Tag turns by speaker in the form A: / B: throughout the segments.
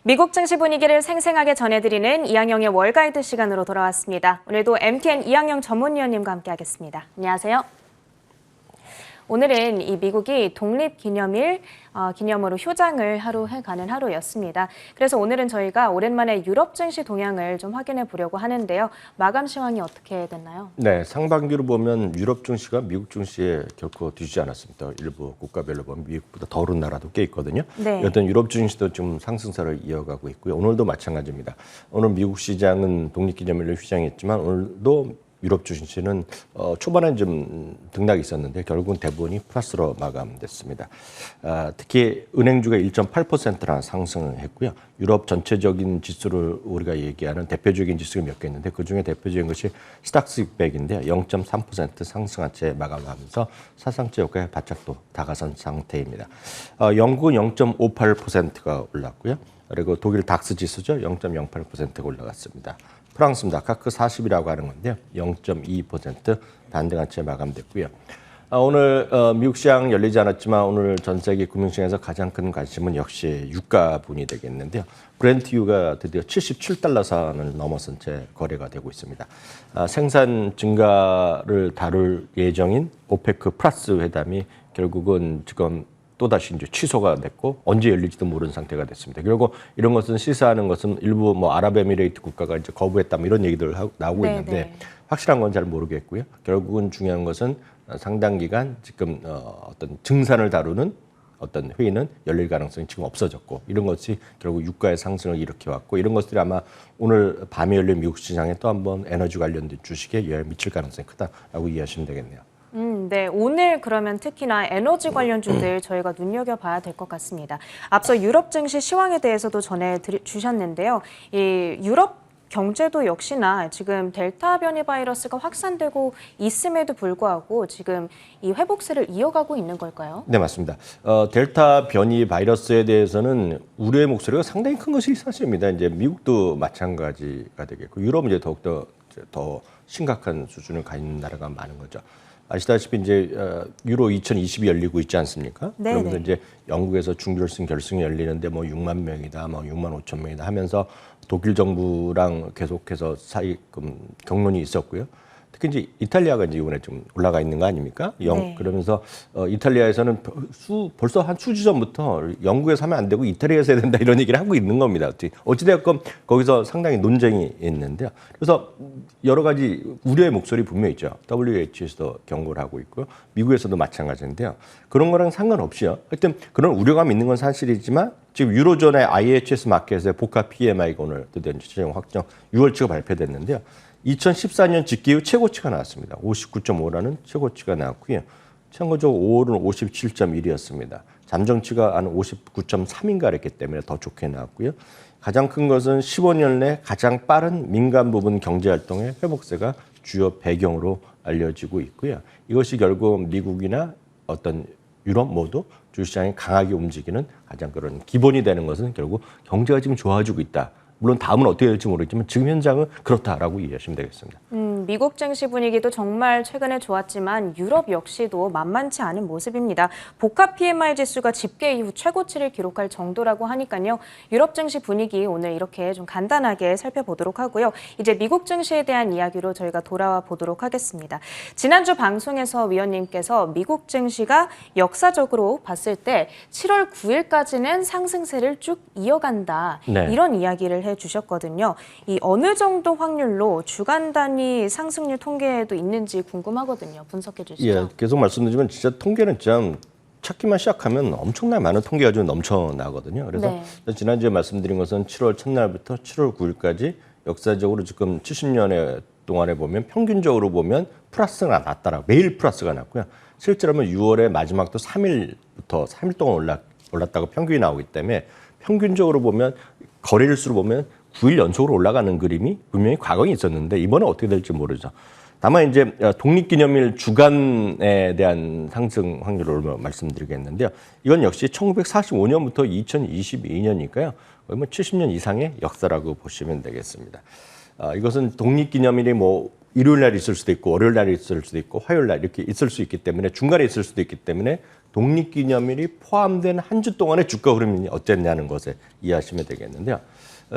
A: 미국 증시 분위기를 생생하게 전해드리는 이항영의 월가이드 시간으로 돌아왔습니다. 오늘도 MTN 이항영 전문위원님과 함께하겠습니다. 안녕하세요. 오늘은 이 미국이 독립기념일 기념으로 휴장을 하루 해가는 하루였습니다. 그래서 오늘은 저희가 오랜만에 유럽 증시 동향을 좀 확인해 보려고 하는데요. 마감 시황이 어떻게 됐나요?
B: 네, 상반기로 보면 유럽 증시가 미국 증시에 결코 뒤지지 않았습니다. 일부 국가별로 보면 미국보다 더 오른 나라도 꽤 있거든요.
A: 네.
B: 여튼 유럽 증시도 좀 상승세를 이어가고 있고요. 오늘도 마찬가지입니다. 오늘 미국 시장은 독립기념일로 휴장했지만 오늘도 유럽 증시는 초반에 좀 등락이 있었는데 결국은 대부분이 플러스로 마감됐습니다. 특히 은행주가 1.8%나 상승을 했고요. 유럽 전체적인 지수를 우리가 얘기하는 대표적인 지수가 몇 개 있는데 그중에 대표적인 것이 스탁스 600인데요. 0.3% 상승한 채 마감하면서 사상체 효과에 바짝 또 다가선 상태입니다. 영국은 0.58%가 올랐고요. 그리고 독일 닥스 지수죠. 0.08%가 올라갔습니다. 프랑스입니다. 카크 40이라고 하는 건데요. 0.2% 반등한 채 마감됐고요. 오늘 미국 시장 열리지 않았지만 오늘 전 세계 금융시장에서 가장 큰 관심은 역시 유가 부분이 되겠는데요. 브렌트유가 드디어 77달러 선을 넘어선 채 거래가 되고 있습니다. 생산 증가를 다룰 예정인 오페크 플러스 회담이 결국은 지금 또다시 이제 취소가 됐고 언제 열릴지도 모르는 상태가 됐습니다. 그리고 이런 것은 시사하는 것은 일부 뭐 아랍에미레이트 국가가 이제 거부했다 뭐 이런 얘기들 나오고
A: 네네.
B: 있는데 확실한 건 잘 모르겠고요. 결국은 중요한 것은 상당 기간 지금 어떤 증산을 다루는 어떤 회의는 열릴 가능성이 지금 없어졌고 이런 것이 결국 유가의 상승을 일으켜왔고 이런 것들이 아마 오늘 밤에 열린 미국 시장에 또 한번 에너지 관련된 주식에 영향을 미칠 가능성이 크다라고 이해하시면 되겠네요.
A: 네, 오늘 그러면 특히나 에너지 관련주들 저희가 눈여겨봐야 될 것 같습니다. 앞서 유럽 증시 시황에 대해서도 전해주셨는데요. 이 유럽 경제도 역시나 지금 델타 변이 바이러스가 확산되고 있음에도 불구하고 지금 이 회복세를 이어가고 있는 걸까요?
B: 네, 맞습니다. 델타 변이 바이러스에 대해서는 우려의 목소리가 상당히 큰 것이 사실입니다. 이제 미국도 마찬가지가 되겠고 유럽은 이제 더욱더 더 심각한 수준을 가 있는 나라가 많은 거죠. 아시다시피 이제 유로 2020이 열리고 있지 않습니까?
A: 네네.
B: 그러면서 이제 영국에서 중결승 결승이 열리는데 뭐 6만 명이다, 뭐 6만 5천 명이다 하면서 독일 정부랑 계속해서 경론이 있었고요. 특히 이제 이탈리아가 이제 이번에 좀 올라가 있는 거 아닙니까?
A: 네.
B: 그러면서 이탈리아에서는 벌써 한 수주 전부터 영국에서 하면 안 되고 이탈리아에서 해야 된다 이런 얘기를 하고 있는 겁니다. 어찌되었건 거기서 상당히 논쟁이 있는데요. 그래서 여러 가지 우려의 목소리 분명히 있죠. WHO에서도 경고를 하고 있고요. 미국에서도 마찬가지인데요. 그런 거랑 상관없이요. 하여튼 그런 우려감이 있는 건 사실이지만 지금 유로존의 IHS 마켓의 복합 PMI가 오늘 드디어 최종 확정 6월치가 발표됐는데요. 2014년 집계 이후 최고치가 나왔습니다. 59.5라는 최고치가 나왔고요. 참고적으로 5월은 57.1이었습니다. 잠정치가 한 59.3인가 그랬기 때문에 더 좋게 나왔고요. 가장 큰 것은 15년 내 가장 빠른 민간 부분 경제활동의 회복세가 주요 배경으로 알려지고 있고요. 이것이 결국 미국이나 어떤 유럽 모두 주식시장이 강하게 움직이는 가장 그런 기본이 되는 것은 결국 경제가 지금 좋아지고 있다. 물론 다음은 어떻게 될지 모르겠지만 지금 현장은 그렇다라고 이해하시면 되겠습니다.
A: 미국 증시 분위기도 정말 최근에 좋았지만 유럽 역시도 만만치 않은 모습입니다. 복합 PMI 지수가 집계 이후 최고치를 기록할 정도라고 하니까요. 유럽 증시 분위기 오늘 이렇게 좀 간단하게 살펴보도록 하고요. 이제 미국 증시에 대한 이야기로 저희가 돌아와 보도록 하겠습니다. 지난주 방송에서 위원님께서 미국 증시가 역사적으로 봤을 때 7월 9일까지는 상승세를 쭉 이어간다.
B: 네.
A: 이런 이야기를 해주셨거든요. 이 어느 정도 확률로 주간 단위 상승률 통계도 있는지 궁금하거든요. 분석해 주시죠.
B: 예, 계속 말씀드리지만 진짜 통계는 참 찾기만 시작하면 엄청나게 많은 통계가 좀 넘쳐나거든요. 그래서
A: 네.
B: 지난주에 말씀드린 것은 7월 첫날부터 7월 9일까지 역사적으로 지금 70년의 동안에 보면 평균적으로 보면 플러스가 났다라고 매일 플러스가 났고요. 실제로는 6월의 마지막도 3일부터 3일 동안 올랐다고 평균이 나오기 때문에 평균적으로 보면 거래일수로 보면 9일 연속으로 올라가는 그림이 분명히 과거에 있었는데 이번에 어떻게 될지 모르죠. 다만 이제 독립기념일 주간에 대한 상승 확률을 말씀드리겠는데요. 이건 역시 1945년부터 2022년이니까요. 거의 뭐 70년 이상의 역사라고 보시면 되겠습니다. 이것은 독립기념일이 뭐 일요일 날 있을 수도 있고 월요일 날 있을 수도 있고 화요일 날 이렇게 있을 수 있기 때문에 중간에 있을 수도 있기 때문에 독립기념일이 포함된 한 주 동안의 주가 흐름이 어땠냐는 것에 이해하시면 되겠는데요.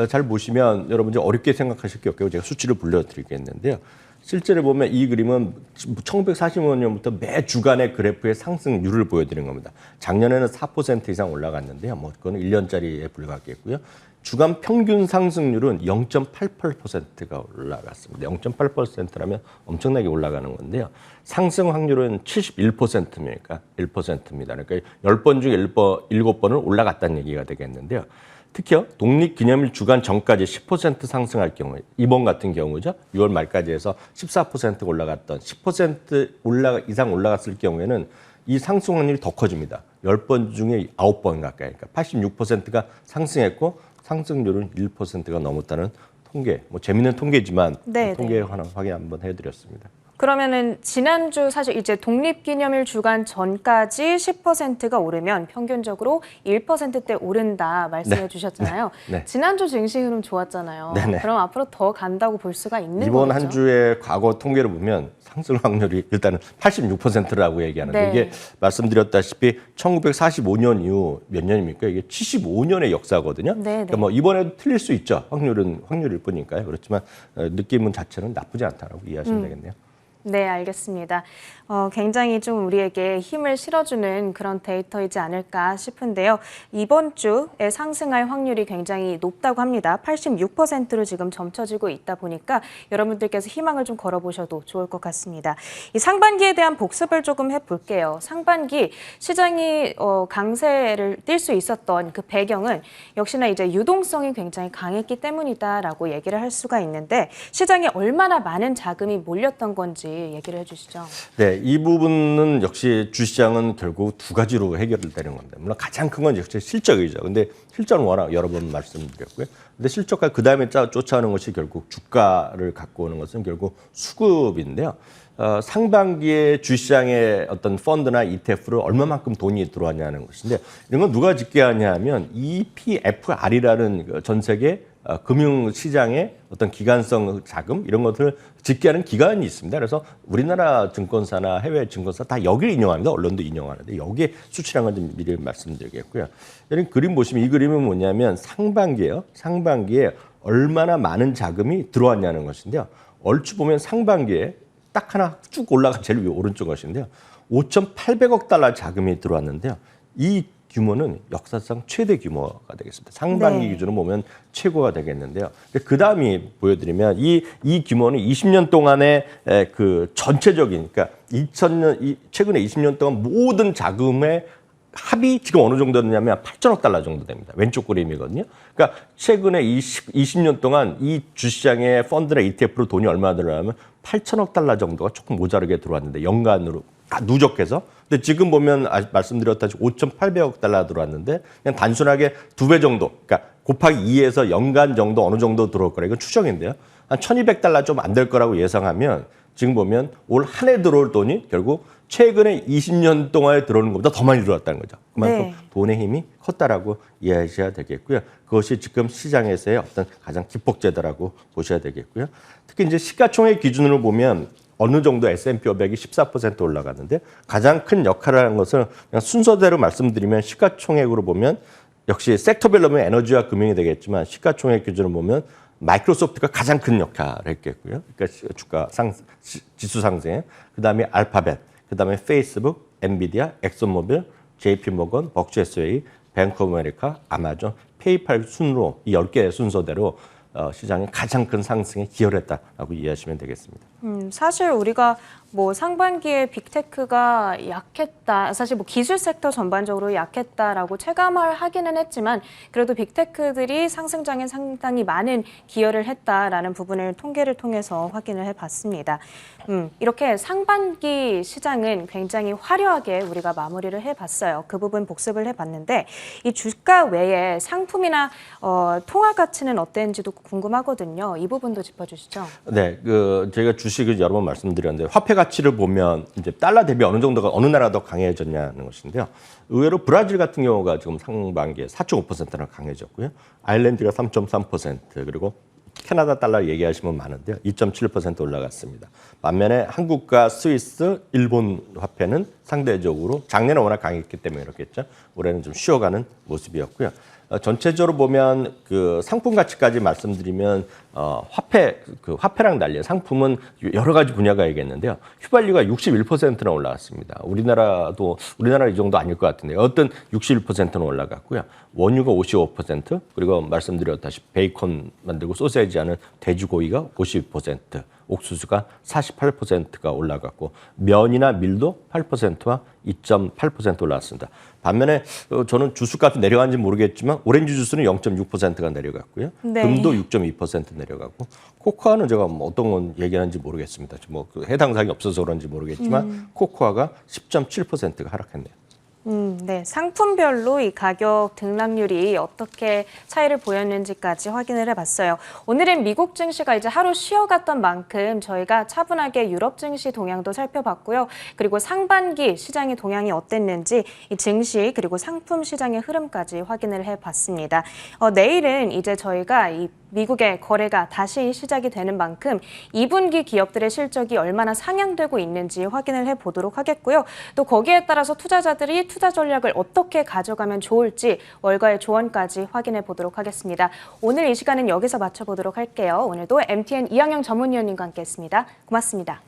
B: 잘 보시면 여러분들 어렵게 생각하실 게 없고 제가 수치를 불러드리겠는데요. 실제로 보면 이 그림은 1945년부터 매 주간의 그래프의 상승률을 보여드리는 겁니다. 작년에는 4% 이상 올라갔는데요. 뭐 그거는 1년짜리에 불과하겠고요. 주간 평균 상승률은 0.88%가 올라갔습니다. 0.8%라면 엄청나게 올라가는 건데요. 상승 확률은 71%입니까? 1%입니다. 그러니까 10번 중에 7번은 올라갔다는 얘기가 되겠는데요. 특히요, 독립기념일 주간 전까지 10% 상승할 경우에, 이번 같은 경우죠. 6월 말까지 해서 14% 올라갔던 10% 이상 올라갔을 경우에는 이 상승 확률이 더 커집니다. 10번 중에 9번 가까이. 그러니까 86%가 상승했고 상승률은 1%가 넘었다는 통계. 뭐 재미있는 통계지만
A: 네,
B: 통계 하나 확인 한번 해드렸습니다.
A: 그러면은 지난주 사실 이제 독립기념일 주간 전까지 10%가 오르면 평균적으로 1%대 오른다 말씀해 주셨잖아요.
B: 네.
A: 지난주 증시 흐름 좋았잖아요.
B: 네네.
A: 그럼 앞으로 더 간다고 볼 수가 있는
B: 이번
A: 거죠?
B: 한 주의 과거 통계를 보면 상승 확률이 일단은 86%라고 얘기하는데
A: 네.
B: 이게 말씀드렸다시피 1945년 이후 몇 년입니까? 이게 75년의 역사거든요.
A: 네네.
B: 그러니까 뭐 이번에도 틀릴 수 있죠. 확률은 확률일 뿐이니까요. 그렇지만 느낌 자체는 나쁘지 않다라고 이해하시면 되겠네요.
A: 네, 알겠습니다. 굉장히 좀 우리에게 힘을 실어주는 그런 데이터이지 않을까 싶은데요. 이번 주에 상승할 확률이 굉장히 높다고 합니다. 86%로 지금 점쳐지고 있다 보니까 여러분들께서 희망을 좀 걸어보셔도 좋을 것 같습니다. 이 상반기에 대한 복습을 조금 해볼게요. 상반기 시장이 강세를 띌 수 있었던 그 배경은 역시나 이제 유동성이 굉장히 강했기 때문이다라고 얘기를 할 수가 있는데 시장에 얼마나 많은 자금이 몰렸던 건지 얘기를 해주시죠.
B: 네, 이 부분은 역시 주시장은 결국 두 가지로 해결되는 겁니다. 물론 가장 큰 건 역시 실적이죠. 근데 실적은 워낙 여러 번 말씀드렸고요. 근데 실적과 그 다음에 쫓아오는 것이 결국 주가를 갖고 오는 것은 결국 수급인데요. 상반기에 주시장의 어떤 펀드나 ETF를 얼마만큼 돈이 들어왔냐는 것인데 이런 건 누가 집계하냐면 EPFR이라는 전 세계 금융시장의 어떤 기관성 자금 이런 것들을 집계하는 기관이 있습니다. 그래서 우리나라 증권사나 해외 증권사 다 여기를 인용합니다. 언론도 인용하는데 여기에 수치란 건 좀 미리 말씀드리겠고요. 여러분 그림 보시면 이 그림은 뭐냐면 상반기에 얼마나 많은 자금이 들어왔냐는 것인데요. 얼추 보면 상반기에 딱 하나 쭉 올라가 제일 위에 오른쪽 것인데요. 5,800억 달러 자금이 들어왔는데요. 이 규모는 역사상 최대 규모가 되겠습니다. 상반기
A: 네.
B: 기준으로 보면 최고가 되겠는데요. 그 다음이 보여드리면 이 규모는 20년 동안의 그 전체적인, 그러니까 최근에 20년 동안 모든 자금의 합이 지금 어느 정도 되냐면 8천억 달러 정도 됩니다. 왼쪽 그림이거든요. 그러니까 최근에 20년 동안 이 주시장의 펀드나 ETF로 돈이 얼마나 들어가면 8천억 달러 정도가 조금 모자르게 들어왔는데 연간으로 누적해서. 근데 지금 보면 말씀드렸다시피 5,800억 달러 들어왔는데 그냥 단순하게 2배 정도, 그러니까 곱하기 2에서 연간 정도 어느 정도 들어올 거라 이건 추정인데요. 한 1,200달러 좀 안 될 거라고 예상하면 지금 보면 올 한 해 들어올 돈이 결국 최근에 20년 동안에 들어오는 것보다 더 많이 들어왔다는 거죠. 그만큼
A: 네.
B: 돈의 힘이 컸다라고 이해하셔야 되겠고요. 그것이 지금 시장에서의 어떤 가장 기폭제다라고 보셔야 되겠고요. 특히 이제 시가총액 기준으로 보면 어느 정도 S&P 500이 14% 올라갔는데 가장 큰 역할을 하는 것은 그냥 순서대로 말씀드리면 시가총액으로 보면 역시 섹터별로 보면 에너지와 금융이 되겠지만 시가총액 기준으로 보면 마이크로소프트가 가장 큰 역할을 했겠고요. 그러니까 주가 지수 상승, 그다음에 알파벳, 그다음에 페이스북, 엔비디아, 엑슨모빌, JP모건, 버크셔 뱅크 오브 아메리카, 아마존, 페이팔 순으로 이 10개의 순서대로 시장의 가장 큰 상승에 기여를 했다라고 이해하시면 되겠습니다.
A: 사실 우리가 뭐 상반기에 빅테크가 약했다, 사실 뭐 기술 섹터 전반적으로 약했다라고 체감을 하기는 했지만 그래도 빅테크들이 상승장에 상당히 많은 기여를 했다라는 부분을 통계를 통해서 확인을 해봤습니다. 이렇게 상반기 시장은 굉장히 화려하게 우리가 마무리를 해봤어요. 그 부분 복습을 해봤는데 이 주가 외에 상품이나 통화 가치는 어땠는지도 궁금하거든요. 이 부분도 짚어주시죠.
B: 네, 제가 주식을 여러 번 말씀드렸는데 화폐 가치를 보면 이제 달러 대비 어느 정도가 어느 나라가 더 강해졌냐는 것인데요. 의외로 브라질 같은 경우가 지금 상반기에 4.5%나 강해졌고요. 아일랜드가 3.3% 그리고 캐나다 달러 얘기하시면 많은데요. 2.7% 올라갔습니다. 반면에 한국과 스위스, 일본 화폐는 상대적으로 작년에 워낙 강했기 때문에 그렇겠죠. 올해는 좀 쉬어가는 모습이었고요. 전체적으로 보면 그 상품 가치까지 말씀드리면 화폐랑 달리 상품은 여러 가지 분야가 있겠는데요. 휘발유가 61%나 올라갔습니다. 우리나라 이 정도 아닐 것 같은데 어떤 61%는 올라갔고요. 원유가 55%, 그리고 말씀드렸다시피 베이컨 만들고 소세지 하는 돼지고기가 50%, 옥수수가 48%가 올라갔고 면이나 밀도 8%와 2.8% 올랐습니다. 반면에 저는 주스값이 내려간지 모르겠지만 오렌지 주스는 0.6%가 내려갔고요.
A: 네.
B: 금도 6.2% 내려가고 코코아는 제가 뭐 어떤 건 얘기하는지 모르겠습니다. 그 해당 사항이 없어서 그런지 모르겠지만 코코아가 10.7%가 하락했네요.
A: 네. 상품별로 이 가격 등락률이 어떻게 차이를 보였는지까지 확인을 해봤어요. 오늘은 미국 증시가 이제 하루 쉬어갔던 만큼 저희가 차분하게 유럽 증시 동향도 살펴봤고요. 그리고 상반기 시장의 동향이 어땠는지 이 증시 그리고 상품 시장의 흐름까지 확인을 해봤습니다. 내일은 이제 저희가 이 미국의 거래가 다시 시작이 되는 만큼 2분기 기업들의 실적이 얼마나 상향되고 있는지 확인을 해보도록 하겠고요. 또 거기에 따라서 투자자들이 투자 전략을 어떻게 가져가면 좋을지 월가의 조언까지 확인해 보도록 하겠습니다. 오늘 이 시간은 여기서 마쳐보도록 할게요. 오늘도 MTN 이항영 전문위원님과 함께했습니다. 고맙습니다.